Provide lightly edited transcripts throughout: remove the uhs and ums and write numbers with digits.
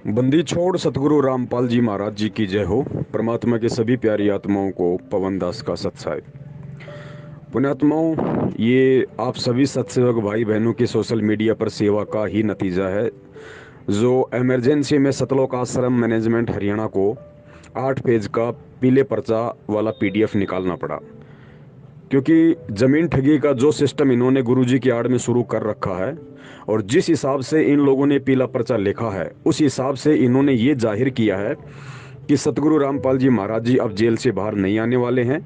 बंदी छोड़ सतगुरु रामपाल जी महाराज जी की जय हो। परमात्मा के सभी प्यारी आत्माओं को पवन दास का सत्साई। पुण्यात्माओं, ये आप सभी सत्सेवक भाई बहनों की सोशल मीडिया पर सेवा का ही नतीजा है, जो इमरजेंसी में सतलोक आश्रम मैनेजमेंट हरियाणा को 8 पेज का पीले पर्चा वाला पीडीएफ निकालना पड़ा। क्योंकि ज़मीन ठगी का जो सिस्टम इन्होंने गुरुजी की आड़ में शुरू कर रखा है और जिस हिसाब से इन लोगों ने पीला पर्चा लिखा है, उस हिसाब से इन्होंने ये जाहिर किया है कि सतगुरु रामपाल जी महाराज जी अब जेल से बाहर नहीं आने वाले हैं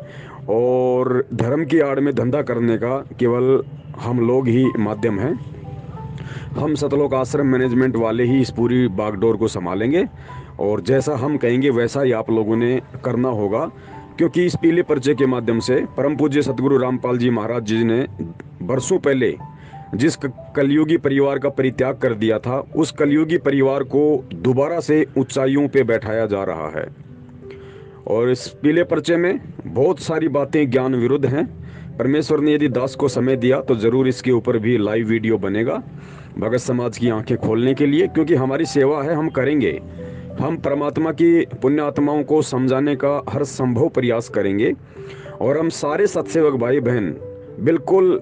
और धर्म की आड़ में धंधा करने का केवल हम लोग ही माध्यम हैं। हम सतलोक आश्रम मैनेजमेंट वाले ही इस पूरी बागडोर को संभालेंगे और जैसा हम कहेंगे वैसा ही आप लोगों ने करना होगा। क्योंकि इस पीले पर्चे के माध्यम से परम पूज्य सतगुरु रामपाल जी महाराज जी ने बरसों पहले जिस कलयुगी परिवार का परित्याग कर दिया था, उस कलयुगी परिवार को दोबारा से ऊंचाइयों पे बैठाया जा रहा है। और इस पीले पर्चे में बहुत सारी बातें ज्ञान विरुद्ध हैं। परमेश्वर ने यदि दास को समय दिया तो ज़रूर इसके ऊपर भी लाइव वीडियो बनेगा भगत समाज की आंखें खोलने के लिए, क्योंकि हमारी सेवा है, हम करेंगे। हम परमात्मा की पुण्य आत्माओं को समझाने का हर संभव प्रयास करेंगे और हम सारे सत्सेवक भाई बहन बिल्कुल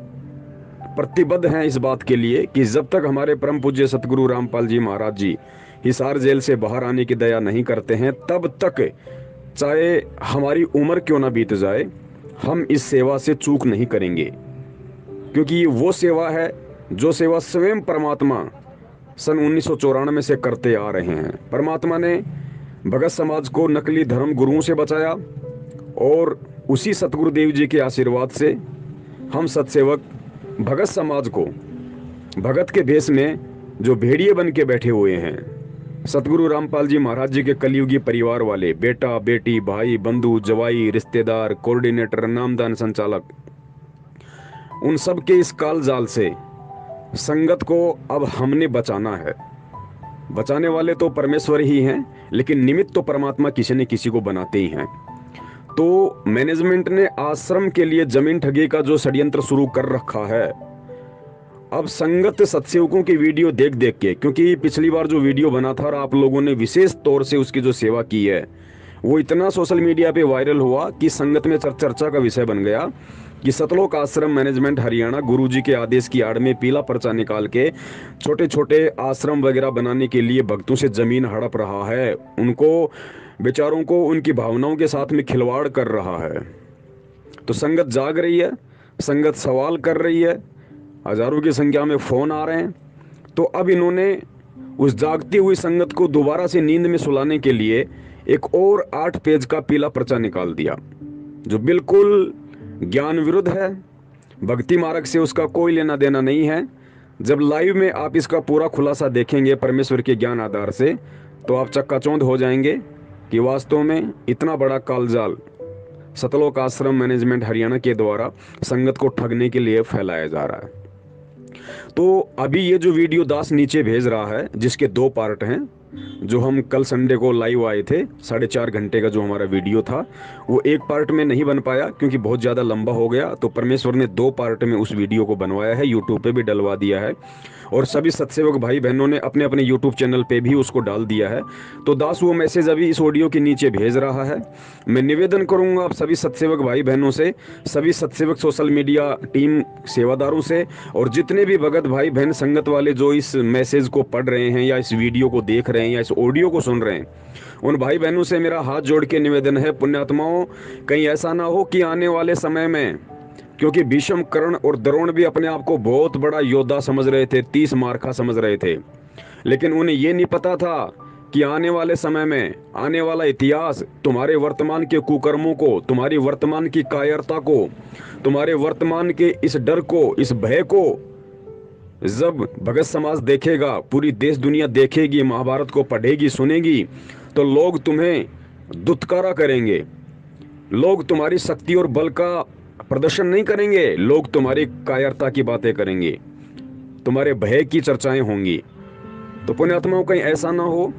प्रतिबद्ध हैं इस बात के लिए कि जब तक हमारे परम पूज्य सतगुरु रामपाल जी महाराज जी हिसार जेल से बाहर आने की दया नहीं करते हैं, तब तक चाहे हमारी उम्र क्यों ना बीत जाए, हम इस सेवा से चूक नहीं करेंगे। क्योंकि ये वो सेवा है जो सेवा स्वयं परमात्मा सन 1994 से करते आ रहे हैं। परमात्मा ने भगत समाज को नकली धर्म गुरुओं से बचाया और उसी सतगुरुदेव जी के आशीर्वाद से हम सत्सेवक भगत समाज को भगत के भेष में जो भेड़िए बन के बैठे हुए हैं, सतगुरु रामपाल जी महाराज जी के कलयुगी परिवार वाले बेटा बेटी भाई बंधु जवाई रिश्तेदार कोऑर्डिनेटर नामदान संचालक, उन सब के इस काल जाल से संगत को अब हमने बचाना है। बचाने वाले तो परमेश्वर ही हैं, लेकिन निमित्त तो परमात्मा किसी न किसी को बनाते ही हैं। तो मैनेजमेंट ने आश्रम के लिए जमीन ठगी का जो षड्यंत्र शुरू कर रखा है, अब संगत सत्सेवकों की वीडियो देख देख के, क्योंकि पिछली बार जो वीडियो बना था और आप लोगों ने विशेष तौर से उसकी जो सेवा की है, वो इतना सोशल मीडिया पे वायरल हुआ कि संगत में चर्चा का विषय बन गया कि सतलोक आश्रम मैनेजमेंट हरियाणा गुरुजी के आदेश की आड़ में पीला पर्चा निकाल के छोटे छोटे आश्रम वगैरह बनाने के लिए भक्तों से जमीन हड़प रहा है, उनको बेचारों को उनकी भावनाओं के साथ में खिलवाड़ कर रहा है। तो संगत जाग रही है, संगत सवाल कर रही है, हजारों की संख्या में फोन आ रहे हैं। तो अब इन्होंने उस जागती हुई संगत को दोबारा से नींद में सुलाने के लिए एक और 8 पेज का पीला पर्चा निकाल दिया, जो बिल्कुल ज्ञान विरुद्ध है। भक्ति मार्ग से उसका कोई लेना देना नहीं है। जब लाइव में आप इसका पूरा खुलासा देखेंगे परमेश्वर के ज्ञान आधार से, तो आप चक्काचौंध हो जाएंगे कि वास्तव में इतना बड़ा कालजाल सतलोक आश्रम मैनेजमेंट हरियाणा के द्वारा संगत को ठगने के लिए फैलाया जा रहा है। तो अभी ये जो वीडियो दास नीचे भेज रहा है, जिसके 2 पार्ट हैं, जो हम कल संडे को लाइव आए थे, 4.5 घंटे का जो हमारा वीडियो था, वो एक पार्ट में नहीं बन पाया क्योंकि बहुत ज़्यादा लंबा हो गया। तो परमेश्वर ने 2 पार्ट में उस वीडियो को बनवाया है, यूट्यूब पे भी डलवा दिया है और सभी सत्सेवक भाई बहनों ने अपने अपने यूट्यूब चैनल पे भी उसको डाल दिया है। तो दास वो मैसेज अभी इस ऑडियो के नीचे भेज रहा है। मैं निवेदन करूंगा आप सभी सत्सेवक भाई बहनों से, सभी सत्सेवक सोशल मीडिया टीम सेवादारों से और जितने भी भगत भाई बहन संगत वाले जो इस मैसेज को पढ़ रहे हैं या इस वीडियो को देख रहे हैं या इस ऑडियो को सुन रहे हैं, उन भाई बहनों से मेरा हाथ जोड़ के निवेदन है, पुण्यात्माओं, कहीं ऐसा ना हो कि आने वाले समय में, क्योंकि भीष्म कर्ण और द्रोण भी अपने आप को बहुत बड़ा योद्धा समझ रहे थे, 30 मार्का समझ रहे थे, लेकिन उन्हें ये नहीं पता था कि आने वाले समय में आने वाला इतिहास तुम्हारे वर्तमान के कुकर्मों को, तुम्हारी वर्तमान की कायरता को, तुम्हारे वर्तमान के इस डर को, इस भय को जब भगत समाज देखेगा, पूरी देश दुनिया देखेगी, महाभारत को पढ़ेगी सुनेगी, तो लोग तुम्हें दुत्कारा करेंगे। लोग तुम्हारी शक्ति और बल का प्रदर्शन नहीं करेंगे, लोग तुम्हारी कायरता की बातें करेंगे, तुम्हारे भय की चर्चाएं होंगी। तो पुण्यात्माओं, कहीं ऐसा ना हो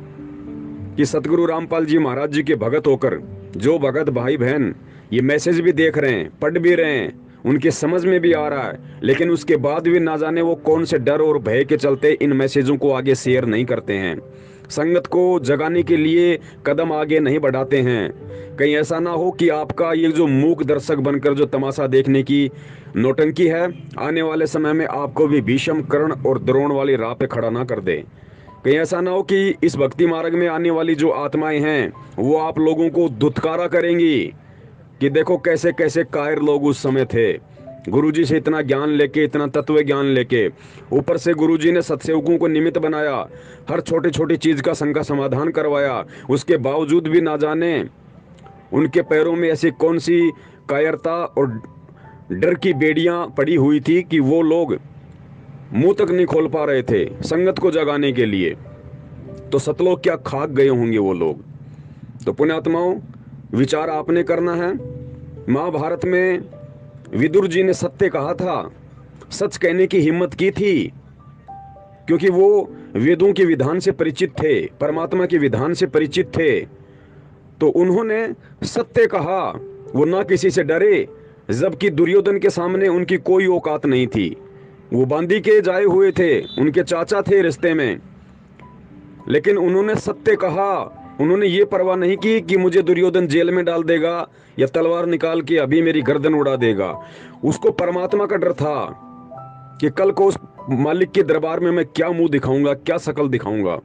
कि सतगुरु रामपाल जी महाराज जी के भगत होकर जो भगत भाई बहन ये मैसेज भी देख रहे हैं, पढ़ भी रहे हैं, उनके समझ में भी आ रहा है, लेकिन उसके बाद भी ना जाने वो कौन से डर और भय के चलते इन मैसेजों को आगे शेयर नहीं करते हैं। संगत को जगाने के लिए कदम आगे नहीं बढ़ाते हैं। कहीं ऐसा ना हो कि आपका ये जो मूक दर्शक बनकर जो तमाशा देखने की नौटंकी है, आने वाले समय में आपको भी भीष्म, कर्ण और द्रोण वाली राह पे खड़ा ना कर दे। कहीं ऐसा ना हो कि इस भक्ति मार्ग में आने वाली जो आत्माएं हैं वो आप लोगों को धुतकारा करेंगी कि देखो कैसे कैसे कायर लोग उस समय थे। गुरुजी से इतना ज्ञान लेके, इतना तत्व ज्ञान लेके, ऊपर से गुरुजी ने सत्सेवकों को निमित्त बनाया, हर छोटी छोटी चीज का शंका समाधान करवाया, उसके बावजूद भी ना जाने उनके पैरों में ऐसी कौन सी कायरता और डर की बेड़ियां पड़ी हुई थी कि वो लोग मुंह तक नहीं खोल पा रहे थे संगत को जगाने के लिए। तो सतलोक क्या खाक गए होंगे वो लोग। तो पुण्यात्माओं, विचार आपने करना है। महाभारत में विदुर जी ने सत्य कहा था, सच कहने की हिम्मत की थी, क्योंकि वो वेदों के विधान से परिचित थे, परमात्मा के विधान से परिचित थे। तो उन्होंने सत्य कहा, वो ना किसी से डरे, जबकि दुर्योधन के सामने उनकी कोई औकात नहीं थी। वो बांदी के जाए हुए थे, उनके चाचा थे रिश्ते में, लेकिन उन्होंने सत्य कहा। उन्होंने ये परवाह नहीं की कि मुझे दुर्योधन जेल में डाल देगा या तलवार निकाल के अभी मेरी गर्दन उड़ा देगा। उसको परमात्मा का डर था कि कल को उस मालिक के दरबार में मैं क्या मुंह दिखाऊंगा, क्या शकल दिखाऊंगा।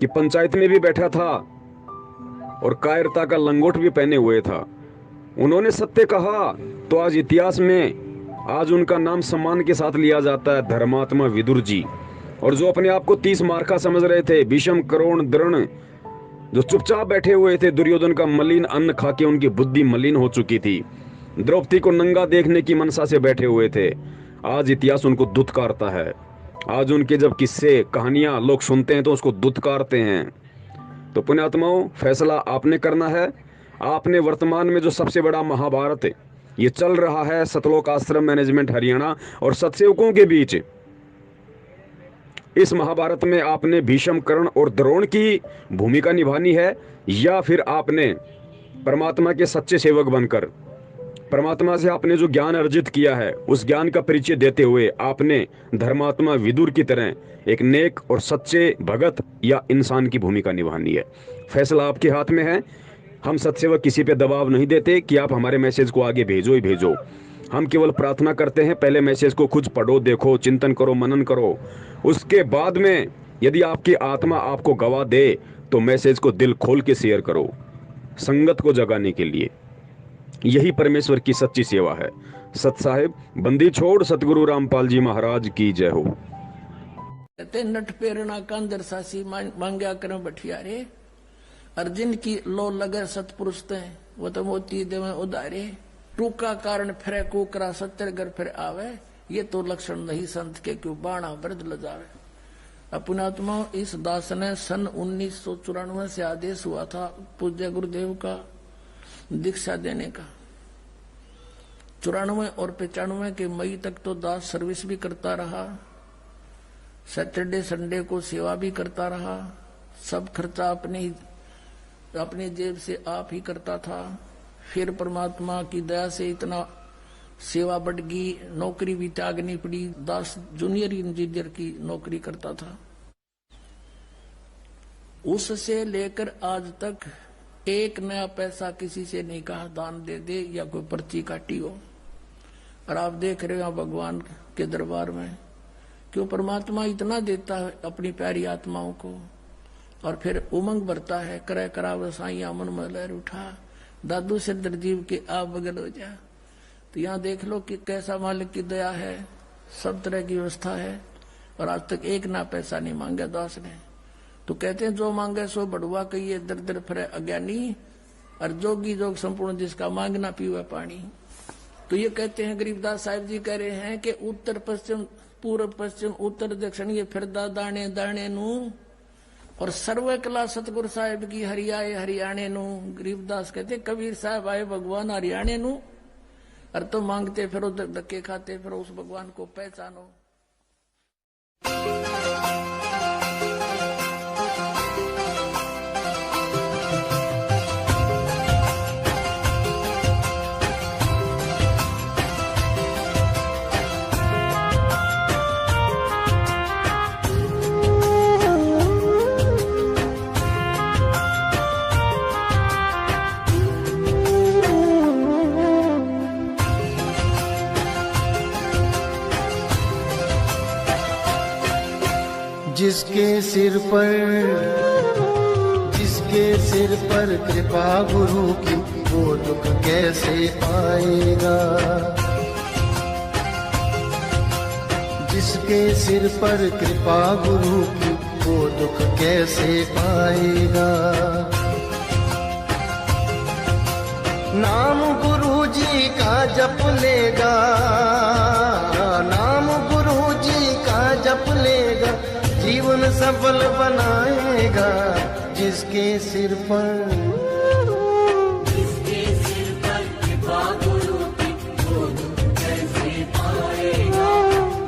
कि पंचायत में भी बैठा था और कायरता का लंगोट भी पहने हुए था। उन्होंने सत्य कहा तो आज इतिहास में आज उनका नाम सम्मान के साथ लिया जाता है, धर्मात्मा विदुर जी। और जो अपने आप को 30 मार्का समझ रहे थे, भीष्म, कर्ण, द्रोण, जो चुपचाप बैठे हुए थे, दुर्योधन का मलिन अन्न खा के उनकी बुद्धि मलिन हो चुकी थी, द्रौपदी को नंगा देखने की मनसा से बैठे हुए थे, आज इतिहास उनको दुत्कारता है। आज उनके जब किस्से कहानियां लोग सुनते हैं तो उसको दुत्कारते हैं। तो पुण्यात्माओं, फैसला आपने करना है। आपने वर्तमान में जो सबसे बड़ा महाभारत ये चल रहा है सतलोक आश्रम मैनेजमेंट हरियाणा और सत्सेवकों के बीच, इस महाभारत में आपने भीष्म, कर्ण और द्रोण की भूमिका निभानी है, या फिर आपने परमात्मा के सच्चे सेवक बनकर परमात्मा से आपने जो ज्ञान अर्जित किया है उस ज्ञान का परिचय देते हुए आपने धर्मात्मा विदुर की तरह एक नेक और सच्चे भगत या इंसान की भूमिका निभानी है। फैसला आपके हाथ में है। हम सत्सेवक किसी पे दबाव नहीं देते कि आप हमारे मैसेज को आगे भेजो ही भेजो। हम केवल प्रार्थना करते हैं, पहले मैसेज को खुद पढ़ो, देखो, चिंतन करो, मनन करो। उसके बाद में यदि आपकी आत्मा आपको गवाह दे तो मैसेज को दिल खोल के शेयर करो, संगत को जगाने के लिए। यही परमेश्वर की सच्ची सेवा है। सत साहिब बंदी छोड़ सतगुरु रामपाल जी महाराज की जय हो। कहते नट पेरना कांदर सासी मांग्या कर बठियारे, अर्जुन की लो लगे सतपुरुष ते वो तो मोती देवे उदारे, टूका कारण फिरे कुकरा सत्तर घर फिर आवे, ये तो लक्षण नहीं संत के क्यों बाणा वृद्ध लजावे। अपनात्मा इस दास ने सन 1994 से आदेश हुआ था पूज्य गुरुदेव का दीक्षा देने का। 94 और 95 के मई तक तो दास सर्विस भी करता रहा, सैटरडे संडे को सेवा भी करता रहा, सब खर्चा अपने जेब से आप ही करता था। फिर परमात्मा की दया से इतना सेवा बढ़ गई, नौकरी भी त्यागनी पड़ी। दास जूनियर इंजीनियर की नौकरी करता था। उससे लेकर आज तक एक नया पैसा किसी से नहीं कहा दान दे दे या कोई पर्ची काटी हो। और आप देख रहे हो भगवान के दरबार में क्यों परमात्मा इतना देता है अपनी प्यारी आत्माओं को, और फिर उमंग भरता है, करे कराव साइया मन में लहर उठा, दादू से दरजीव के आप बगल हो जा। तो यहाँ देख लो कि कैसा मालिक की दया है, सब तरह की व्यवस्था है, और आज तक एक ना पैसा नहीं मांगा दास ने। तो कहते हैं जो मांगे सो बढ़ुआ कहिए, दर दर फिरे अज्ञानी, और जोगी जोग संपूर्ण जिसका मांगना पीवे पानी। तो ये कहते हैं गरीबदास साहिब जी कह रहे हैं कि उत्तर पश्चिम पूर्व पश्चिम उत्तर दक्षिण ये फिरदा दाने दाने नू, और सर्व कला सतगुरु साहिब की हरियाए हरियाणे नू। गरीबदास कहते कबीर साहब आए भगवान हरियाणे नू, और तो मांगते फिरो धक्के खाते फिरो उस भगवान को पहचानो। जिसके सिर पर कृपा गुरु की, वो दुख कैसे पाएगा। जिसके सिर पर कृपा गुरु की, वो दुख कैसे पाएगा। नाम गुरु जी का जप लेगा, नाम गुरु जी का जप लेगा, जीवन सफल बनाएगा। जिसके सिर पर कृपा गुरु की, वो दुख कैसे पाएगा।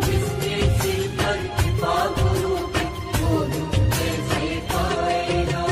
जिसके सिर पर कृपा गुरु की, वो दुख कैसे पाएगा।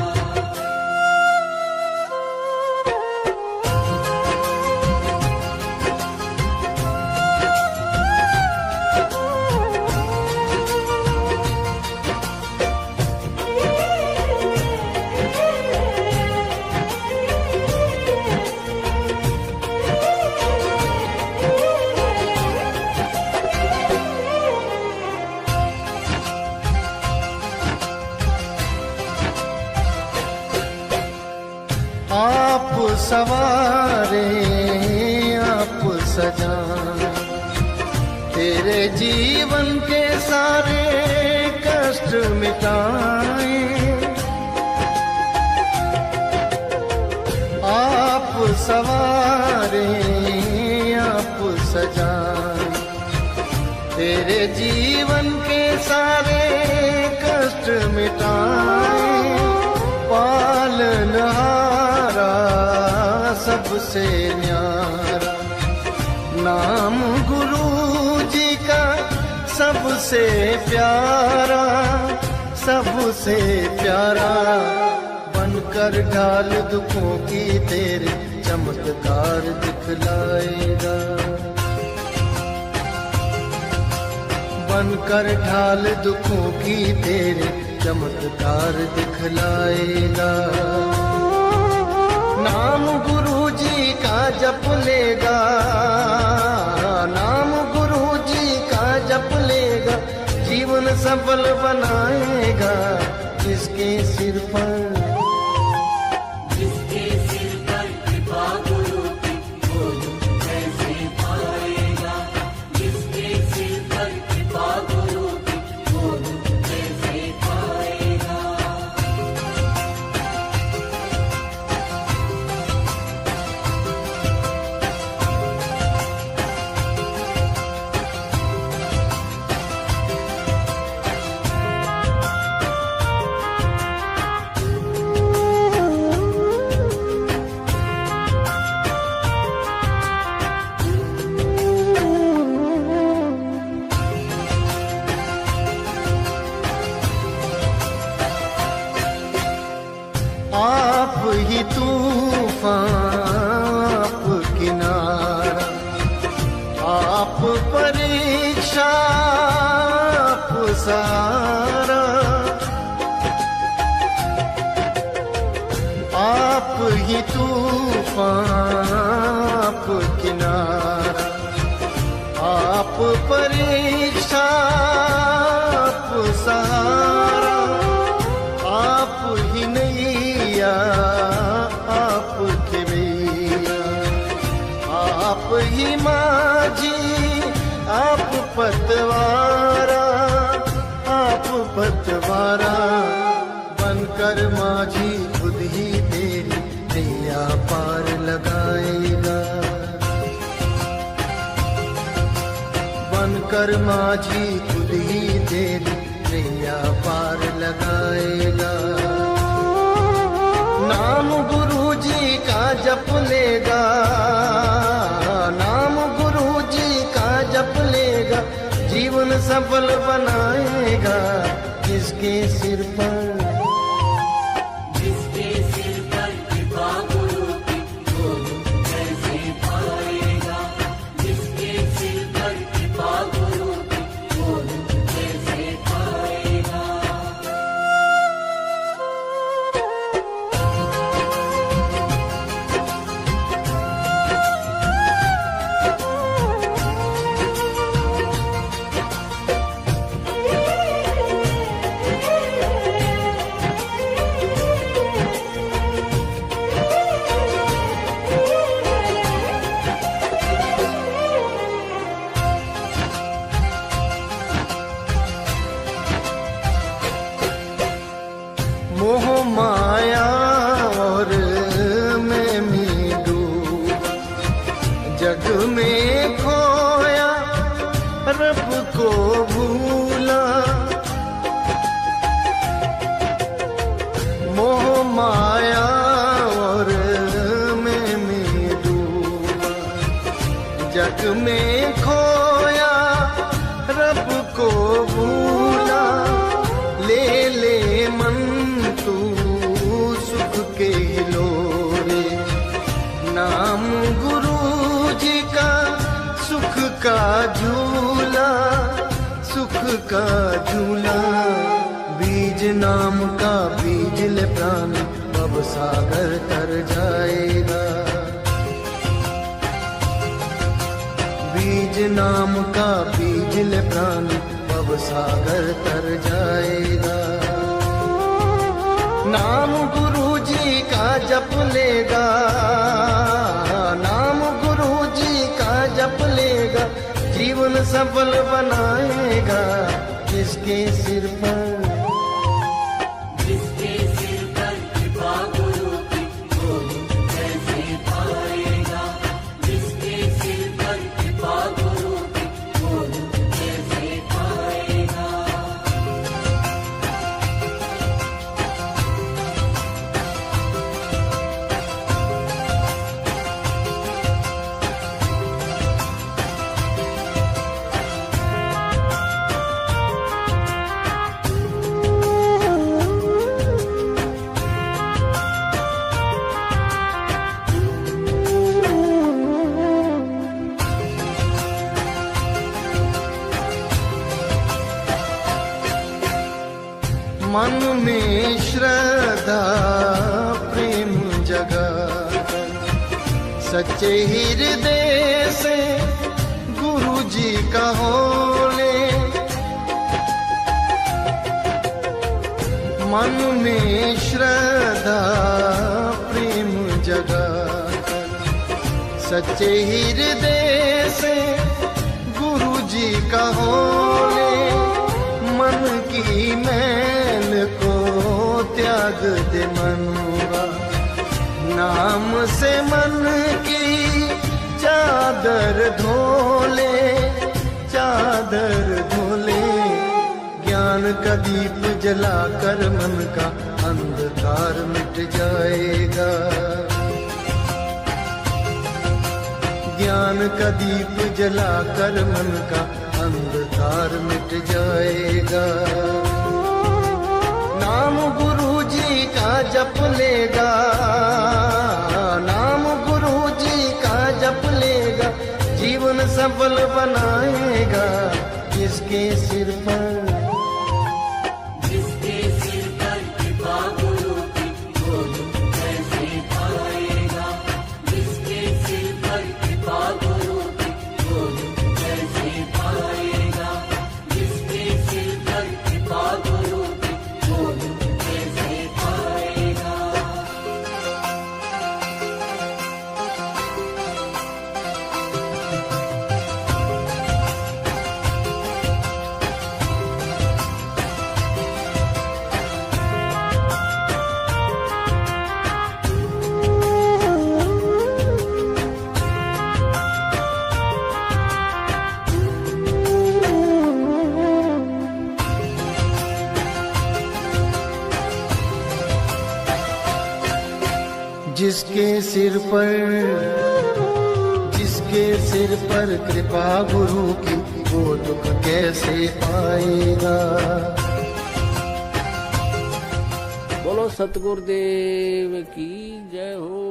आप सवारे आप सजाए, तेरे जीवन के सारे कष्ट मिटाए। आप सवारे आप सजाए, तेरे जीवन के सारे कष्ट मिटाए। पालनहारा सबसे न्यारा, नाम गुरु जी का सबसे प्यारा, सबसे प्यारा। बनकर ढाल दुखों की तेरे चमत्कार दिखलाएगा। बनकर ढाल दुखों की तेरे चमत्कार दिखलाएगा। नाम गुरु जी का जप लेगा, नाम गुरु जी का जप लेगा, जीवन सफल बनाएगा। जिसके सिर पर कृपा गुरु की, वो दुख कैसे पाएगा। जिसके सिर पर कृपा गुरु की, वो दुख कैसे पाएगा। आप ही तूफान, आप किनारा, आप परीक्षा, आप सहारा। आप ही तूफान, आप किनारा, आप परीक्षा, आप सहारा। आप ही नैया, आप खेवैया, आप ही माझी, आप पतवारा, आप पतवारा। बनकर माझी खुद ही तेरी नैया पार लगाएगा। बनकर माझी खुद ही तेरी नैया पार लगाएगा। नाम गुरु जी का जप लेगा, नाम गुरु जी का जप लेगा, जीवन सफल बनाएगा। जिसके सिर पर कृपा गुरु की, वो दुख कैसे पाएगा। जिसके सिर पर कृपा गुरु की, वो दुख कैसे पाएगा। मोह माया और मैं में डूबा, जग में खोया रब को भूला। मोह माया और मैं में डूबा, जग में खोया रब को भूला। ले ले मन तू सुख के हिलोरे, नाम गुरु जी का सुख का झूला, सुख का झूला। बीज नाम का बीज ले प्राण, भव सागर तर जाएगा। बीज नाम का बीज ले प्राण, भव सागर तर जाएगा। नाम गुरु जी का जप लेगा, नाम गुरु जी का जप लेगा, जीवन सफल बनाएगा। जिसके सिर पर कृपा गुरु की, वो कैसे पाएगा। जिसके सिर पर कृपा गुरु की, वो कैसे पाएगा। मन में श्रद्धा प्रेम जगा, सच्चे हृदय से गुरु जी का होले। मन में श्रद्धा प्रेम जगा, सच्चे हृदय से गुरु जी का होले। मन की मैल को त्याग दे मनुआ, नाम से मन की चादर धोले, चादर धोले। ज्ञान का दीप जलाकर मन का अंधकार मिट जाएगा। ज्ञान का दीप जलाकर मन का अंधकार मिट जाएगा। नाम गुरु जी का जप लेगा, नाम गुरु जी का जप लेगा, जीवन सफल बनाएगा। जिसके सिर पर कृपा गुरु की, वो कैसे पाएगा। जिसके सिर पर कृपा गुरु की, वो कैसे पाएगा। जिसके सिर पर कृपा गुरु की, वो कैसे पाएगा। जिसके सिर पर, जिसके सिर पर कृपा गुरु की, वो दुख कैसे पाएगा। बोलो सतगुरुदेव की जय हो।